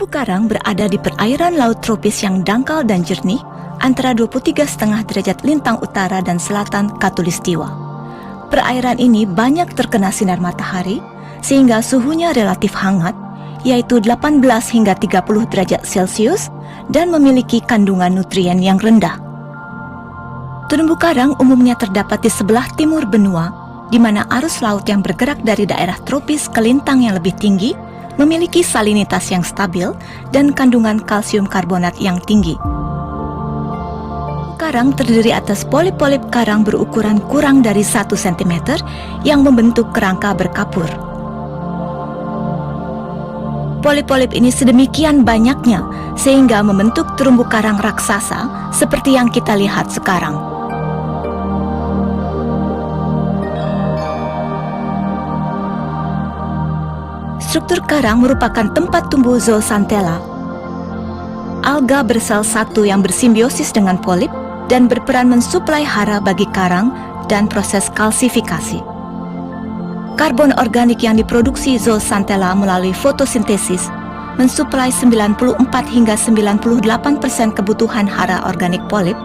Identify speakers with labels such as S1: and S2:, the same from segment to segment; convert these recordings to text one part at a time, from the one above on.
S1: Terumbu karang berada di perairan laut tropis yang dangkal dan jernih antara 23,5 derajat lintang utara dan selatan Khatulistiwa. Perairan ini banyak terkena sinar matahari sehingga suhunya relatif hangat, yaitu 18 hingga 30 derajat Celcius dan memiliki kandungan nutrien yang rendah. Terumbu karang umumnya terdapat di sebelah timur benua, di mana arus laut yang bergerak dari daerah tropis ke lintang yang lebih tinggi memiliki salinitas yang stabil dan kandungan kalsium karbonat yang tinggi. Karang terdiri atas polip-polip karang berukuran kurang dari 1 cm yang membentuk kerangka berkapur. Polip-polip ini sedemikian banyaknya sehingga membentuk terumbu karang raksasa seperti yang kita lihat sekarang. Struktur karang merupakan tempat tumbuh zooxanthella, alga bersel satu yang bersimbiosis dengan polip dan berperan mensuplai hara bagi karang dan proses kalsifikasi. Karbon organik yang diproduksi zooxanthella melalui fotosintesis mensuplai 94 hingga 98% kebutuhan hara organik polip.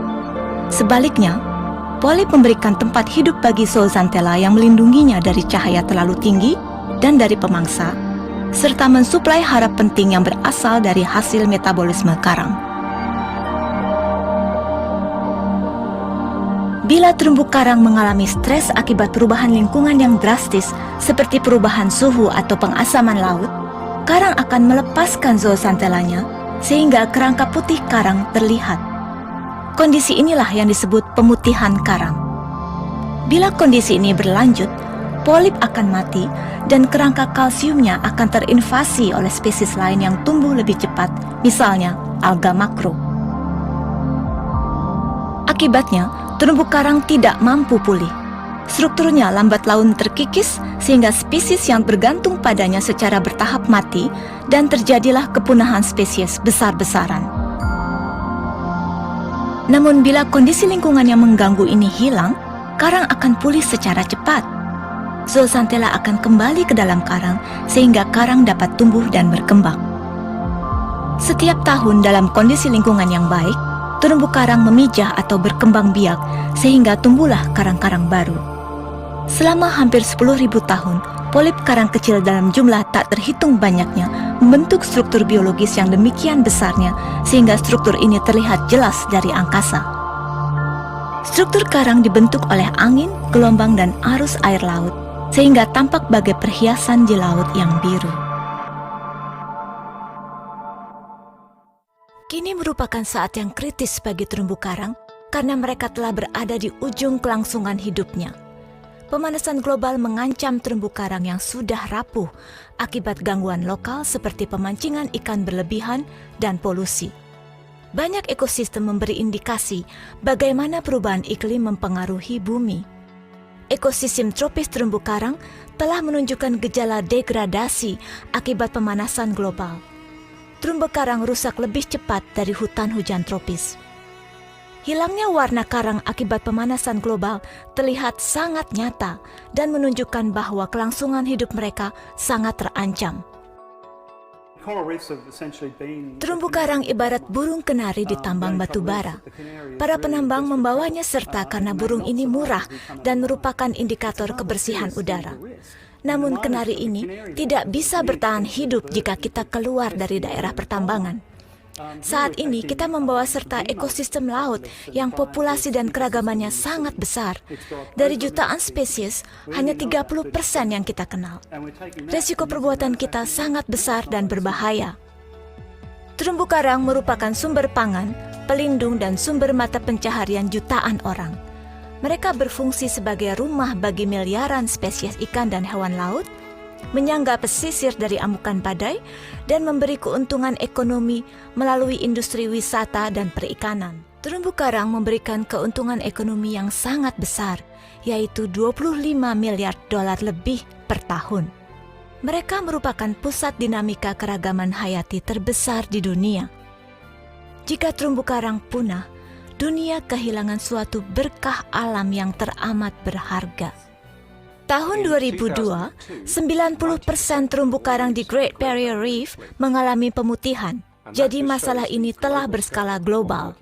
S1: Sebaliknya, polip memberikan tempat hidup bagi zooxanthella yang melindunginya dari cahaya terlalu tinggi dan dari pemangsa, serta mensuplai hara penting yang berasal dari hasil metabolisme karang. Bila terumbu karang mengalami stres akibat perubahan lingkungan yang drastis seperti perubahan suhu atau pengasaman laut, karang akan melepaskan zooxanthellanya sehingga kerangka putih karang terlihat. Kondisi inilah yang disebut pemutihan karang. Bila kondisi ini berlanjut, polip akan mati dan kerangka kalsiumnya akan terinvasi oleh spesies lain yang tumbuh lebih cepat, misalnya alga makro. Akibatnya, terumbu karang tidak mampu pulih. Strukturnya lambat laun terkikis sehingga spesies yang bergantung padanya secara bertahap mati dan terjadilah kepunahan spesies besar-besaran. Namun bila kondisi lingkungan yang mengganggu ini hilang, karang akan pulih secara cepat. Zooxanthella akan kembali ke dalam karang sehingga karang dapat tumbuh dan berkembang. Setiap tahun dalam kondisi lingkungan yang baik, terumbu karang memijah atau berkembang biak sehingga tumbuhlah karang-karang baru. Selama hampir 10.000 tahun, polip karang kecil dalam jumlah tak terhitung banyaknya membentuk struktur biologis yang demikian besarnya sehingga struktur ini terlihat jelas dari angkasa. Struktur karang dibentuk oleh angin, gelombang, dan arus air laut, sehingga tampak bagai perhiasan di laut yang biru. Kini merupakan saat yang kritis bagi terumbu karang karena mereka telah berada di ujung kelangsungan hidupnya. Pemanasan global mengancam terumbu karang yang sudah rapuh akibat gangguan lokal seperti pemancingan ikan berlebihan dan polusi. Banyak ekosistem memberi indikasi bagaimana perubahan iklim mempengaruhi bumi. Ekosistem tropis terumbu karang telah menunjukkan gejala degradasi akibat pemanasan global. Terumbu karang rusak lebih cepat dari hutan hujan tropis. Hilangnya warna karang akibat pemanasan global terlihat sangat nyata dan menunjukkan bahwa kelangsungan hidup mereka sangat terancam. Terumbu karang ibarat burung kenari di tambang batu bara. Para penambang membawanya serta karena burung ini murah dan merupakan indikator kebersihan udara. Namun kenari ini tidak bisa bertahan hidup jika kita keluar dari daerah pertambangan. Saat ini kita membawa serta ekosistem laut yang populasi dan keragamannya sangat besar. Dari jutaan spesies, hanya 30% yang kita kenal. Resiko perbuatan kita sangat besar dan berbahaya. Terumbu karang merupakan sumber pangan, pelindung, dan sumber mata pencaharian jutaan orang. Mereka berfungsi sebagai rumah bagi miliaran spesies ikan dan hewan laut, menyangga pesisir dari amukan badai, dan memberi keuntungan ekonomi melalui industri wisata dan perikanan. Terumbu karang memberikan keuntungan ekonomi yang sangat besar, yaitu 25 miliar dolar lebih per tahun. Mereka merupakan pusat dinamika keragaman hayati terbesar di dunia. Jika terumbu karang punah, dunia kehilangan suatu berkah alam yang teramat berharga. Tahun 2002, 90% terumbu karang di Great Barrier Reef mengalami pemutihan. Jadi masalah ini telah berskala global.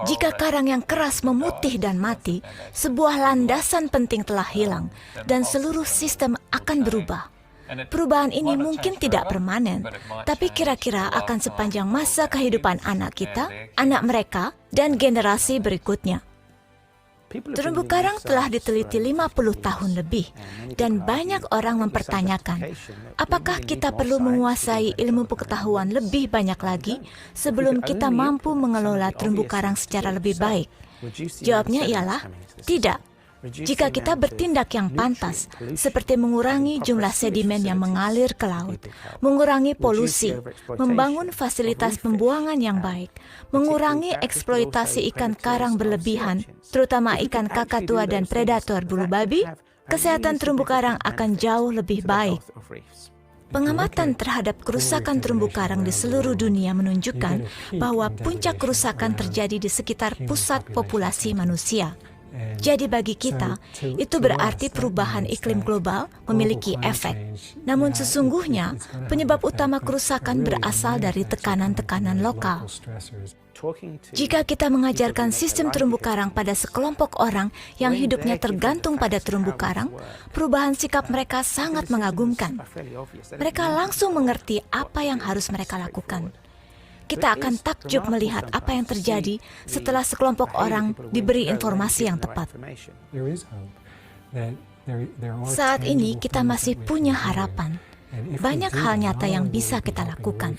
S1: Jika karang yang keras memutih dan mati, sebuah landasan penting telah hilang dan seluruh sistem akan berubah. Perubahan ini mungkin tidak permanen, tapi kira-kira akan sepanjang masa kehidupan anak kita, anak mereka, dan generasi berikutnya. Terumbu karang telah diteliti 50 tahun lebih, dan banyak orang mempertanyakan, apakah kita perlu menguasai ilmu pengetahuan lebih banyak lagi sebelum kita mampu mengelola terumbu karang secara lebih baik? Jawabnya ialah, tidak. Jika kita bertindak yang pantas, seperti mengurangi jumlah sedimen yang mengalir ke laut, mengurangi polusi, membangun fasilitas pembuangan yang baik, mengurangi eksploitasi ikan karang berlebihan, terutama ikan kakatua dan predator bulu babi, kesehatan terumbu karang akan jauh lebih baik. Pengamatan terhadap kerusakan terumbu karang di seluruh dunia menunjukkan bahwa puncak kerusakan terjadi di sekitar pusat populasi manusia. Jadi bagi kita, itu berarti perubahan iklim global memiliki efek. Namun sesungguhnya, penyebab utama kerusakan berasal dari tekanan-tekanan lokal. Jika kita mengajarkan sistem terumbu karang pada sekelompok orang yang hidupnya tergantung pada terumbu karang, perubahan sikap mereka sangat mengagumkan. Mereka langsung mengerti apa yang harus mereka lakukan. Kita akan takjub melihat apa yang terjadi setelah sekelompok orang diberi informasi yang tepat. Saat ini kita masih punya harapan. Banyak hal nyata yang bisa kita lakukan.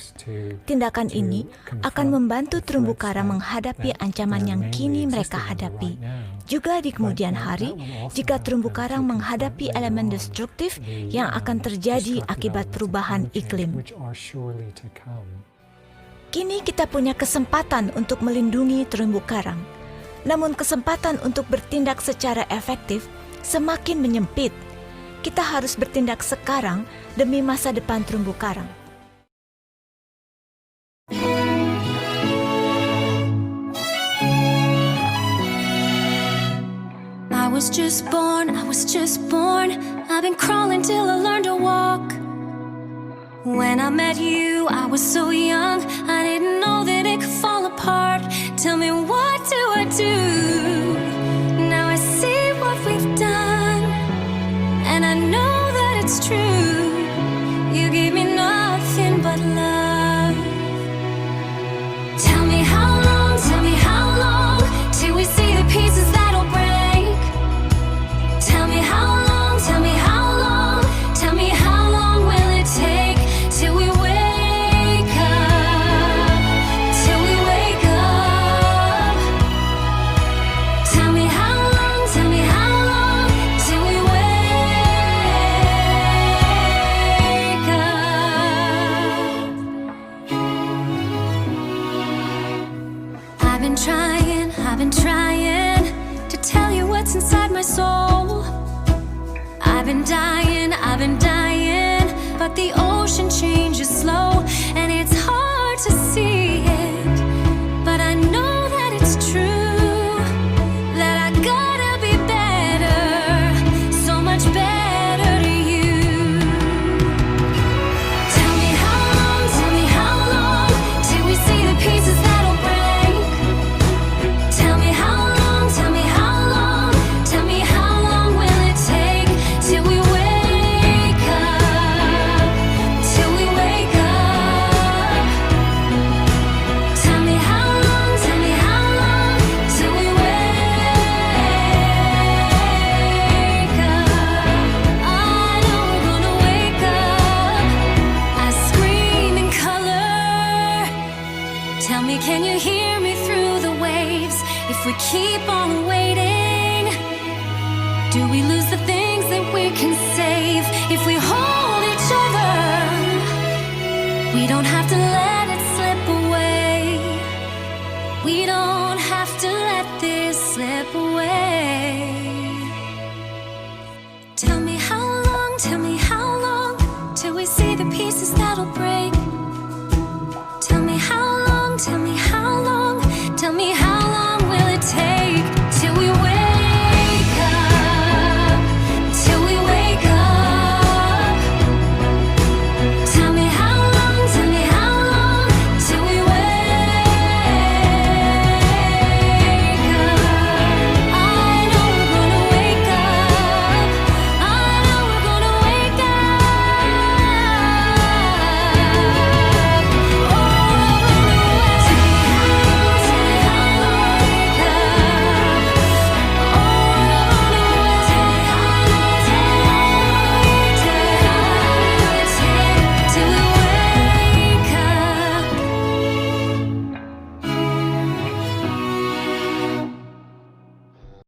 S1: Tindakan ini akan membantu terumbu karang menghadapi ancaman yang kini mereka hadapi. Juga di kemudian hari, jika terumbu karang menghadapi elemen destruktif yang akan terjadi akibat perubahan iklim. Kini kita punya kesempatan untuk melindungi terumbu karang. Namun kesempatan untuk bertindak secara efektif semakin menyempit. Kita harus bertindak sekarang demi masa depan terumbu karang.
S2: I was just born, I've been crawling till I learned to walk. When I met you, I was so young, I didn't know that it could fall apart. Tell me, what do I do? Now I see what we've done, and I know that it's true. You gave me nothing but love. Tell me how long, till we see the pieces that'll break. Tell me how long, I've been trying to tell you what's inside my soul. I've been dying, but the ocean changes slow, and it's hard to see it, but I know that it's true, that I gotta be better, so much better to you. Tell me how long, till we see the pieces that'll break. Tell me how long will it take till we wake up, till we wake up. Tell me how long till we wake up. I know we're gonna wake up. I scream in color. Tell me, can you hear me through the waves? If we keep on waiting, do we lose the things that we can save? If we hold each other, we don't have to let it slip away. We don't